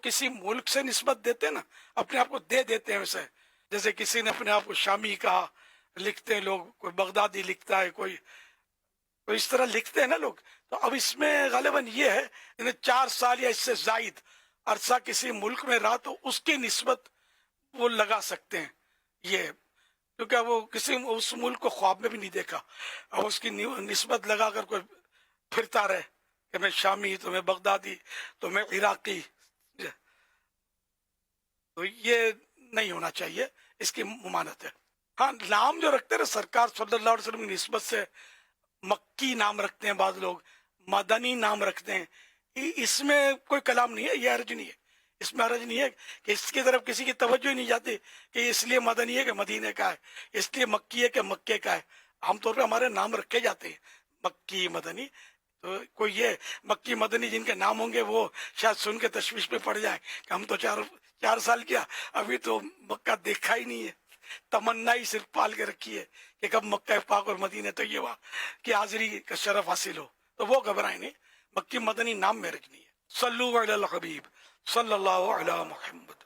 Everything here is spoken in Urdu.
کسی ملک سے نسبت دیتے ہیں نا، اپنے آپ کو دے دیتے ہیں ویسے، جیسے کسی نے اپنے آپ کو شامی کہا، لکھتے ہیں لوگ، کوئی بغدادی لکھتا ہے، کوئی تو اس طرح لکھتے ہیں نا لوگ. تو اب اس میں غالباً یہ ہے انہیں 4 سال یا اس سے زائد عرصہ کسی ملک میں رہا تو اس کی نسبت وہ لگا سکتے ہیں. یہ کیونکہ وہ کسی اس ملک کو خواب میں بھی نہیں دیکھا، اب اس کی نسبت لگا کر کوئی پھرتا رہے کہ میں شامی، تو میں بغدادی، تو میں عراقی. تو یہ نہیں ہونا چاہیے، اس کی ممانعت ہے. ہاں، نام جو رکھتے ہیں نا سرکار صلی اللہ علیہ وسلم کی نسبت سے، مکی نام رکھتے ہیں بعض لوگ، مدنی نام رکھتے ہیں، اس میں کوئی کلام نہیں ہے، یہ حرج نہیں ہے. اس میں حرج نہیں ہے کہ اس کی طرف کسی کی توجہ ہی نہیں جاتی کہ اس لیے مدنی ہے کہ مدینے کا ہے، اس لیے مکی ہے کہ مکے کا ہے. عام طور پہ ہمارے نام رکھے جاتے ہیں مکی مدنی. تو کوئی یہ مکی مدنی جن کے نام ہوں گے وہ شاید سن کے تشویش پہ پڑ جائیں کہ ہم تو 4 سال کیا، ابھی تو مکہ دیکھا ہی نہیں ہے، تمنا ہی صرف پال کے رکھی ہے کہ کب مکہ پاک اور مدینے تو یہ وہاں کی حاضری کا شرف حاصل ہو. تو وہ گھبرائیں نہیں، مکی مدنی نام میں رکھنی ہے. صلو علی الحبیب صلی اللہ علی محمد.